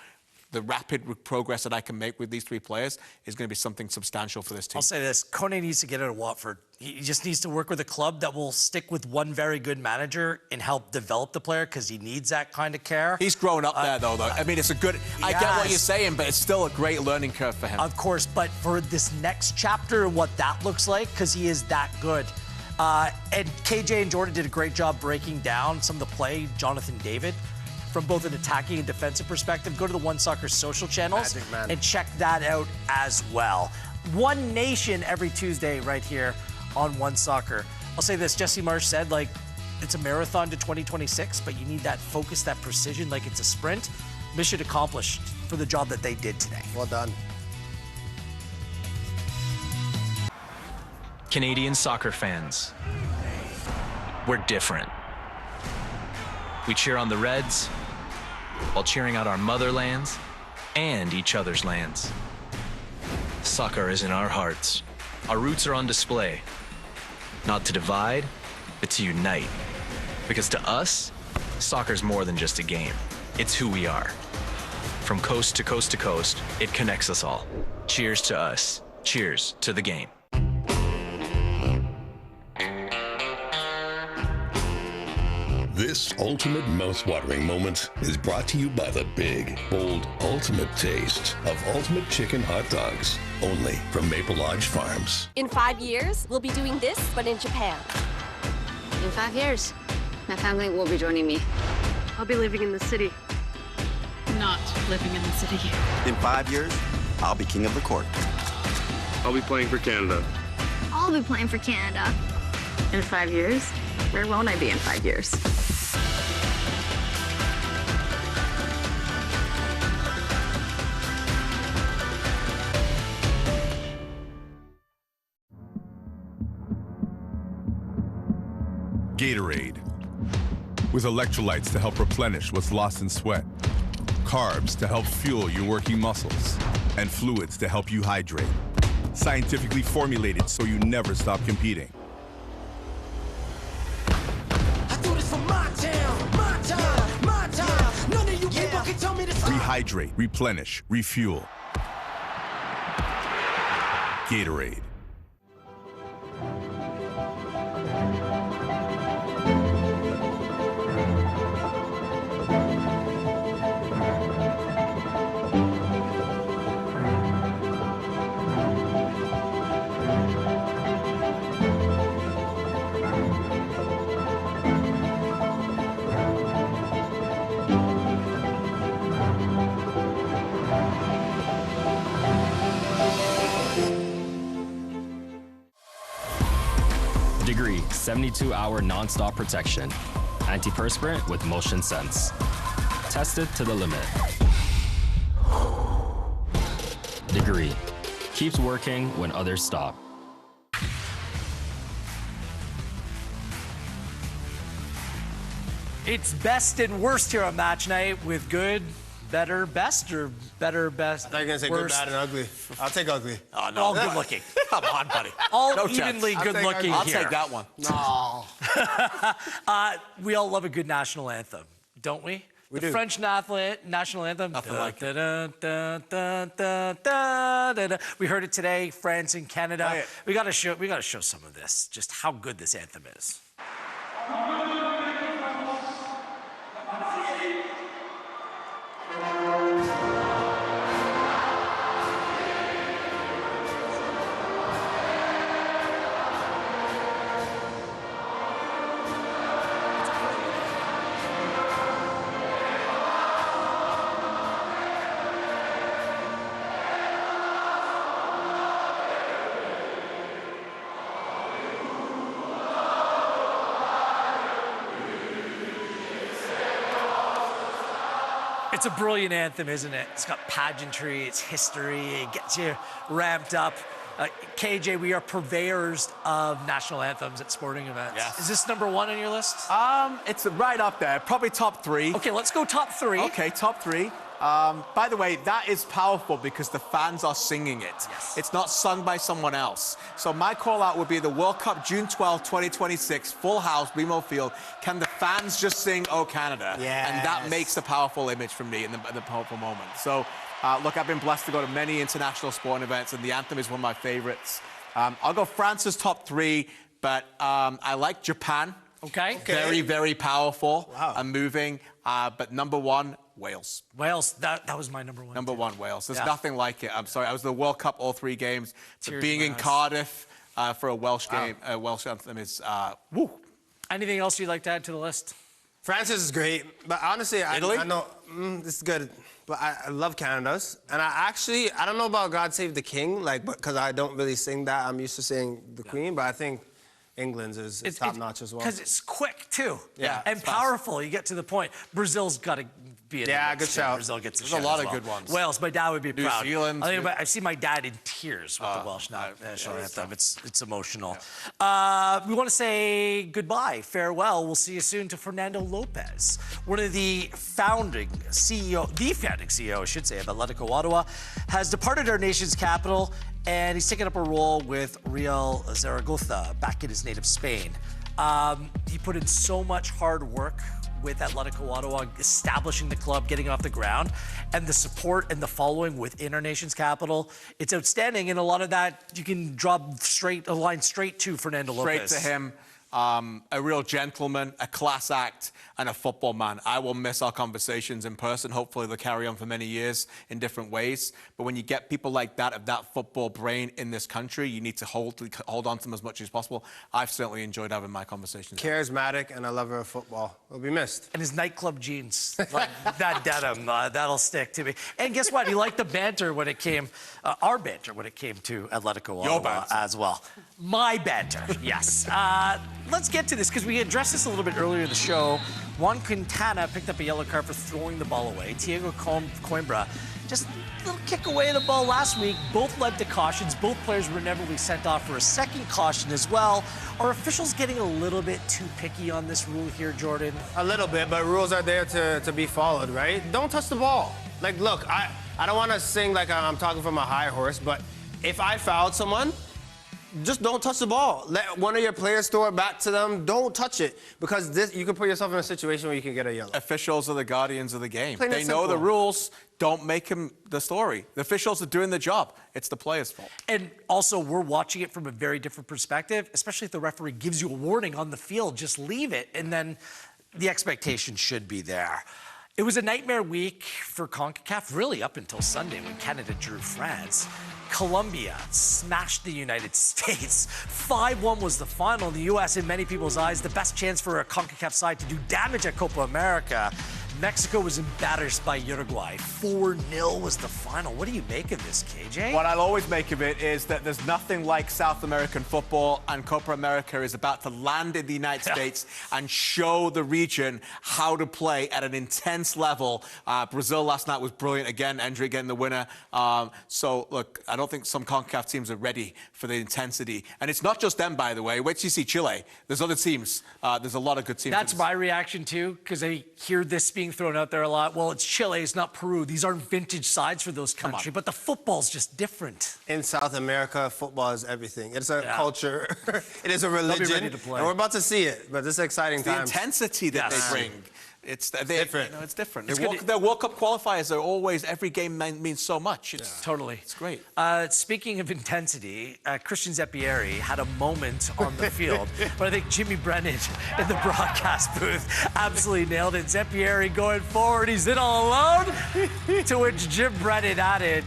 the rapid progress that I can make with these 3 players is going to be something substantial for this team. I'll say this, Kone needs to get out of Watford. He just needs to work with a club that will stick with one very good manager and help develop the player, because he needs that kind of care. He's grown up there, though. I mean, it's a good... I get what you're saying, but it's still a great learning curve for him. Of course, but for this next chapter and what that looks like, because he is that good. And KJ and Jordan did a great job breaking down some of the play, Jonathan David, from both an attacking and defensive perspective. Go to the One Soccer social channels and check that out as well. One Nation every Tuesday right here on One Soccer. I'll say this, Jesse Marsch said, like, it's a marathon to 2026, but you need that focus, that precision, like it's a sprint. Mission accomplished for the job that they did today. Well done. Canadian soccer fans, we're different. We cheer on the Reds while cheering out our motherlands and each other's lands. Soccer is in our hearts. Our roots are on display. Not to divide, but to unite. Because to us, soccer's more than just a game. It's who we are. From coast to coast to coast, it connects us all. Cheers to us. Cheers to the game. This ultimate mouth-watering moment is brought to you by the big, bold, ultimate taste of Ultimate Chicken Hot Dogs, only from Maple Lodge Farms. In 5 years, we'll be doing this, but in Japan. In 5 years, my family will be joining me. I'll be living in the city. Not living in the city. In 5 years, I'll be king of the court. I'll be playing for Canada. I'll be playing for Canada. In 5 years? Where won't I be in 5 years? Gatorade. With electrolytes to help replenish what's lost in sweat, carbs to help fuel your working muscles, and fluids to help you hydrate. Scientifically formulated so you never stop competing. I do this for my town, my time, my time. None of you people can tell me to stop. Rehydrate, replenish, refuel. Gatorade. Degree, 72-hour non-stop protection. Antiperspirant with motion sense. Tested to the limit. Degree, keeps working when others stop. It's best and worst here on Match Night with good, better, best, or better, best, I thought you were going to say worst. good, bad, and ugly. I'll take ugly. Oh, no. All good looking. Come on, buddy. All No evenly chance. good looking I'll here. take that one. No. We all love a good national anthem, don't we? We the do. French national anthem. Nothing like it. We heard it today, France and Canada. Oh, yeah. We got to show some of this, just how good this anthem is. It's a brilliant anthem, isn't it? It's got pageantry, it's history, it gets you ramped up. KJ, we are purveyors of national anthems at sporting events. Yes. Is this number one on your list? It's right up there. Probably top three. Okay, let's go top three. Okay, top three. By the way, that is powerful because the fans are singing it. Yes. It's not sung by someone else. So my call out would be the World Cup, June 12, 2026, full house, BMO Field. Can the fans just sing "Oh Canada"? Yes. And that makes a powerful image for me in the powerful moment. So, look, I've been blessed to go to many international sporting events, and the anthem is one of my favorites. I'll go France's top three, but I like Japan. Okay. Very, very powerful Wow. and moving. But number one, Wales. Wales, that was my number one. Number one, Wales. There's Yeah. nothing like it. I'm sorry. I was at the World Cup all three games. Tears Being in in my eyes. Cardiff for a Welsh game, Welsh anthem is woo. Anything else you'd like to add to the list? Francis is great, but honestly, I Italy? know this is good, but I love Canada's, and I don't know about God Save the King, like, because I don't really sing that. I'm used to saying the Queen, but I think England's is top notch as well. Because it's quick too. Yeah, And it's fast. powerful. You get to the point. Brazil's got to be in Yeah, the mix good too. shout. Brazil gets There's shout a lot as of well. good ones. Wales, my dad would be New proud. Zealand. I see my dad in tears with the Welsh national anthem. It's emotional. We want to say goodbye, farewell. We'll see you soon to Fernando Lopez, one of the founding CEO, I should say, of Atletico Ottawa, has departed our nation's capital, and he's taken up a role with Real Zaragoza back in his native Spain. He put in so much hard work with Atletico Ottawa, establishing the club, getting off the ground, and the support and the following within our nation's capital. It's outstanding, and a lot of that you can draw a line straight to Fernando Lopez. Straight to him. A real gentleman, a class act, and a football man. I will miss our conversations in person. Hopefully they'll carry on for many years in different ways. But when you get people like that, of that football brain in this country, you need to hold on to them as much as possible. I've certainly enjoyed having my conversations. Charismatic and a lover of football. Will be missed. And his nightclub jeans, like that denim, that'll stick to me. And guess what? He liked the banter when it came, our banter when it came to Atletico Ottawa as well. My banter, yes. Let's get to this, because we addressed this a little bit earlier in the show. Juan Quintana picked up a yellow card for throwing the ball away. Thiago Coimbra just little kick away the ball last week. Both led to cautions. Both players were inevitably sent off for a second caution as well. Are officials getting a little bit too picky on this rule here, Jordan? A little bit, but rules are there to be followed, right? Don't touch the ball. Like, look, I don't want to sing like I'm talking from a high horse, but if I fouled someone, just don't touch the ball. Let one of your players throw it back to them. Don't touch it, because this, you can put yourself in a situation where you can get a yellow. Officials are the guardians of the game. Plain and They know simple. the rules. Don't make them the story. The officials are doing the job. It's the players' fault. And also, we're watching it from a very different perspective, especially if the referee gives you a warning on the field. Just leave it, and then the expectation should be there. It was a nightmare week for CONCACAF, really up until Sunday when Canada drew France. Colombia smashed the United States. 5-1 was the final. In the U.S., in many people's eyes, the best chance for a CONCACAF side to do damage at Copa America. Mexico was embarrassed by Uruguay. 4-0 was the final. What do you make of this, KJ? What I'll always make of it is that there's nothing like South American football, and Copa America is about to land in the United States and show the region how to play at an intense level. Brazil last night was brilliant. Again, Endrick getting the winner. So, look, I don't think some CONCACAF teams are ready for the intensity. And it's not just them, by the way. Wait till you see Chile. There's other teams. There's a lot of good teams. That's my reaction, too, because I hear this being thrown out there a lot. Well, it's Chile, it's not Peru. These aren't vintage sides for those countries, but the football's just different. In South America, football is everything. It's a culture. It is a religion. They'll be ready to play. And we're about to see it, but this is exciting times. The intensity that they bring. It's different. You know, it's different. Their World Cup qualifiers are always, every game means so much. Totally. It's great. Speaking of intensity, Christian Zeppieri had a moment on the field, but I think Jimmy Brennan in the broadcast booth absolutely nailed it. Zeppieri going forward, he's in all alone, to which Jim Brennan added,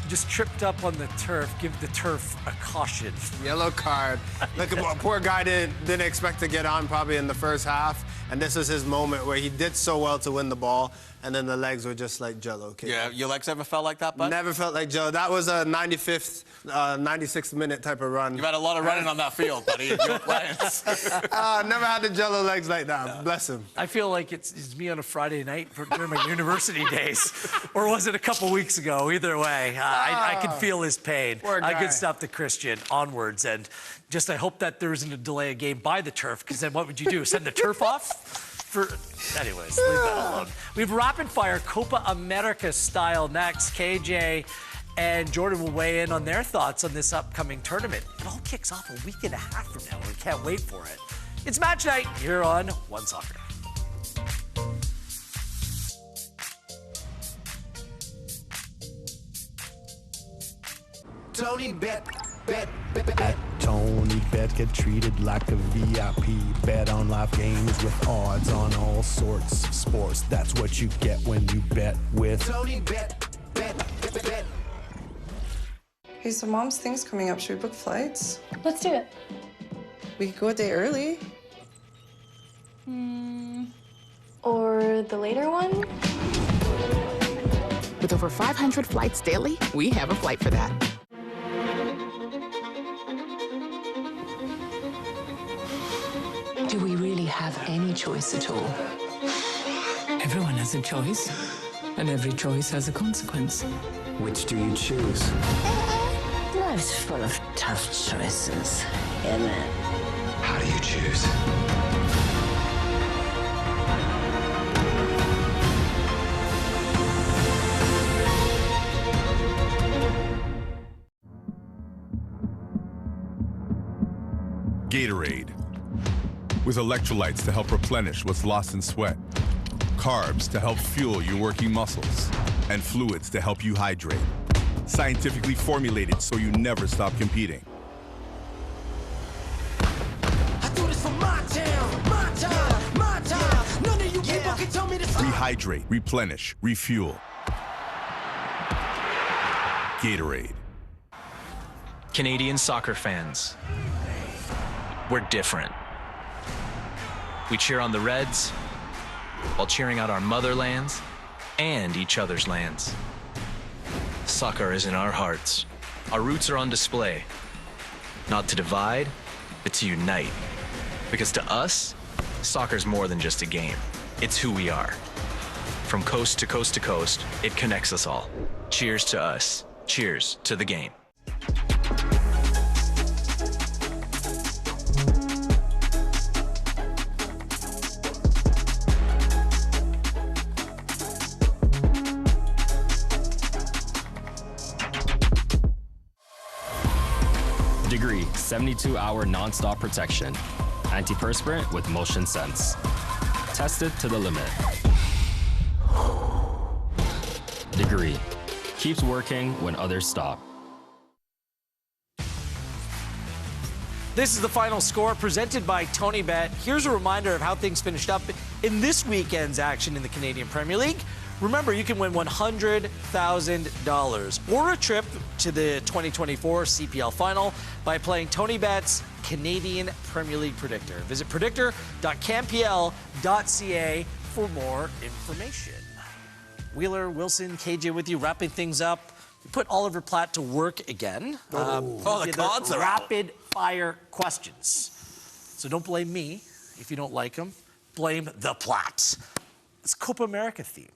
just tripped up on the turf, give the turf a caution. Yellow card. Look, poor guy didn't expect to get on probably in the first half, and this was his moment where he did so well to win the ball, and then the legs were just like Jello. Yeah, your legs ever felt like that, bud? Never felt like Jello. That was a 96th minute type of run. You've had a lot of running on that field, buddy. Never had the Jello legs like that. Bless him. I feel like it's me on a Friday night during my university days. Or was it a couple weeks ago? Either way, I can feel his pain. Good stuff to Christian. Onwards. And just I hope that there isn't a delay of game by the turf, because then what would you do? Send the turf off? Anyways, leave that alone. We have rapid fire Copa America style next. KJ and Jordan will weigh in on their thoughts on this upcoming tournament. It all kicks off a week and a half from now. We can't wait for it. It's match night here on One Soccer. Tony Bet. At Tony Bet, get treated like a VIP. Bet on live games with odds on all sorts of sports. That's what you get when you bet with Tony Bet. Hey, so Mom's thing's coming up. Should we book flights? Let's do it. We could go a day early. Or the later one? With over 500 flights daily, we have a flight for that. Do we really have any choice at all? Everyone has a choice, and every choice has a consequence. Which do you choose? Life's full of tough choices, isn't it? How do you choose? Gatorade. With electrolytes to help replenish what's lost in sweat, carbs to help fuel your working muscles, and fluids to help you hydrate. Scientifically formulated so you never stop competing. I do this for my town, my time, my time. None of you people can tell me to stop. Rehydrate, replenish, refuel. Gatorade. Canadian soccer fans, we're different. We cheer on the Reds while cheering out our motherlands and each other's lands. Soccer is in our hearts. Our roots are on display. Not to divide, but to unite. Because to us, soccer's more than just a game. It's who we are. From coast to coast to coast, it connects us all. Cheers to us. Cheers to the game. Degree, 72-hour non-stop protection. Antiperspirant with motion sense. Tested to the limit. Degree, keeps working when others stop. This is the final score presented by TonyBet. Here's a reminder of how things finished up in this weekend's action in the Canadian Premier League. Remember, you can win $100,000 or a trip to the 2024 CPL final by playing TonyBet's Canadian Premier League Predictor. Visit predictor.canpl.ca for more information. Wheeler, Wilson, KJ with you, wrapping things up. We put Oliver Platt to work again. The cards are out. Rapid fire questions. So don't blame me if you don't like them. Blame the Platt. It's Copa America themed.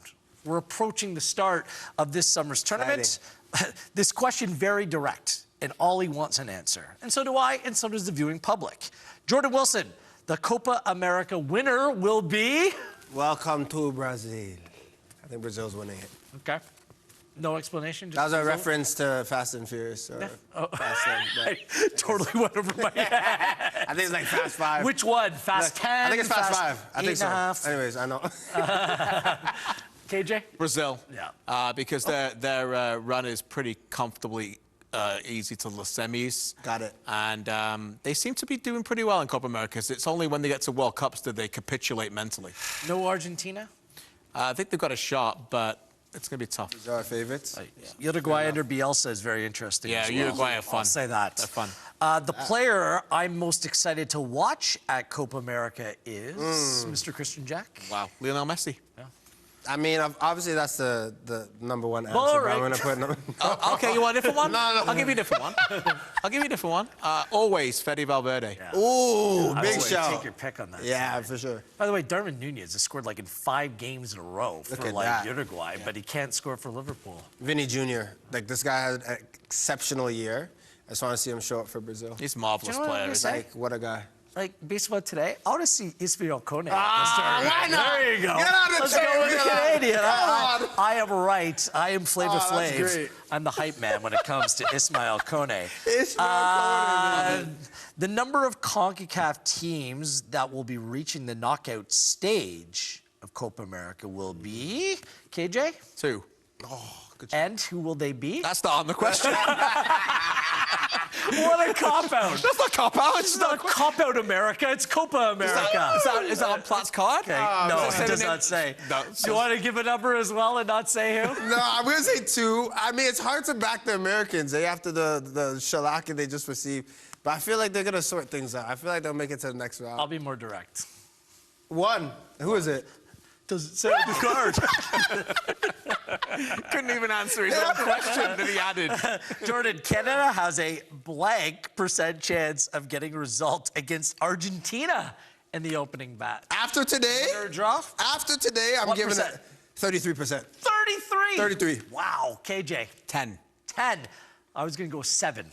We're approaching the start of this summer's tournament. This question very direct, and Ollie wants an answer. And so do I, and so does the viewing public. Jordan Wilson, the Copa America winner will be... Welcome to Brazil. I think Brazil's winning it. Okay. No explanation? Just that was a reference to Fast and Furious. Or Fast and, I totally went over my head. I think it's like Fast 5. Which one? Fast 10? I think it's Fast 5. I think so. 8.5. Anyways, I know. KJ? Brazil. Yeah. Because their run is pretty comfortably easy to the semis. Got it. And they seem to be doing pretty well in Copa America. It's only when they get to World Cups that they capitulate mentally. No Argentina? I think they've got a shot, but it's going to be tough. These are our favorites. Uruguay under Bielsa is very interesting. Yeah, as well. Uruguay are fun. I'll say that. They're fun. The player I'm most excited to watch at Copa America is Mr. Christian Jack. Wow. Lionel Messi. Yeah. I mean, obviously that's the number one answer. All but right. I'm gonna put Okay, you want a different one? No. I'll give you a different one. I'll give you a different one. Always Fede Valverde. Yeah. Ooh, big I'll shout. Take your pick on that. Yeah, for sure. By the way, Darwin Nunez has scored like in 5 games in a row for at like that. Uruguay, but he can't score for Liverpool. Vinny Jr. Like this guy had an exceptional year. I just want to see him show up for Brazil. He's a marvelous Do you know what player. I'm Isn't gonna he? say? Like what a guy. Like, based on today, I want to see Ismail Kone. Why not? There you go. Get on the Let's train go with the with that. Canadian. Come on. I am right. I am Flavor that's Flav. great. I'm the hype man when it comes to Ismail Kone. Ismail Kone. The number of CONCACAF teams that will be reaching the knockout stage of Copa America will be, KJ? 2. Oh, good job. And who will they be? That's not on the question. What a cop-out. That's not cop-out. It's not Cop-Out America. It's Copa America. Is that on Platt's card? Okay. No, it does not say. No, Do you want to give a number as well and not say who? No, I'm gonna say 2. I mean, it's hard to back the Americans. After the shellacking they just received. But I feel like they're gonna sort things out. I feel like they'll make it to the next round. I'll be more direct. 1. Who is it? Does it say on the card? Couldn't even answer his own question that he added. Jordan, Canada has a blank % chance of getting a result against Argentina in the opening bat. After today? Winner or draw? After today, I'm What giving percent? it 33%. 33? 33. Wow. KJ? 10. 10. I was going to go 7.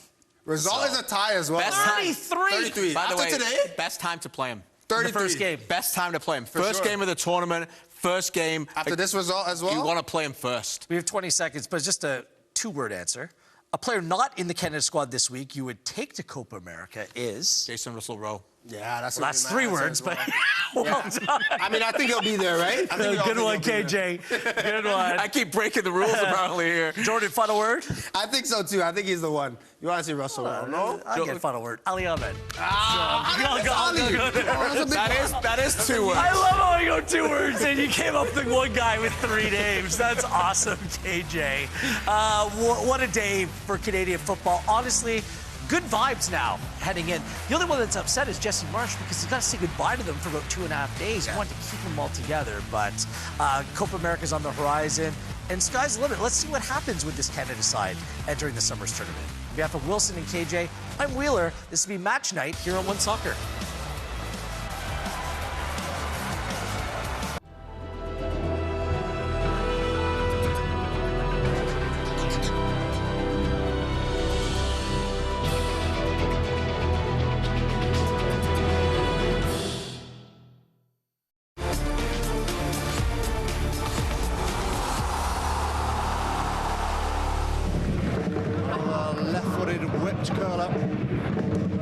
Result is a tie as well. Best time. 33. By the way, today? best time to play him. 33. The first game. Best time to play him. First sure. game of the tournament. First game. After this result as well? You want to play him first. We have 20 seconds, but it's just a 2-word answer. A player not in the Canada squad this week you would take to Copa America is... Jason Russell-Rowe. Yeah, that's Well, that's 3 words, but well done. I mean, I think he'll be there, right? I think Good one, KJ. Good one. I keep breaking the rules apparently here. Jordan, final word? I think so, too. I think he's the one. You want to see Russell Rowe, no? I'll get final word. Ali Ahmed. That is 2 words. I love how I go 2 words and you came up with one guy with 3 names. That's awesome, KJ. What a day for Canadian football. Honestly, good vibes now heading in. The only one that's upset is Jesse Marsch because he's got to say goodbye to them for about 2.5 days. He wanted to keep them all together, but Copa America's on the horizon, and sky's the limit. Let's see what happens with this Canada side entering the summer's tournament. On behalf of Wilson and KJ, I'm Wheeler. This will be Match Night here on One Soccer. to curl up.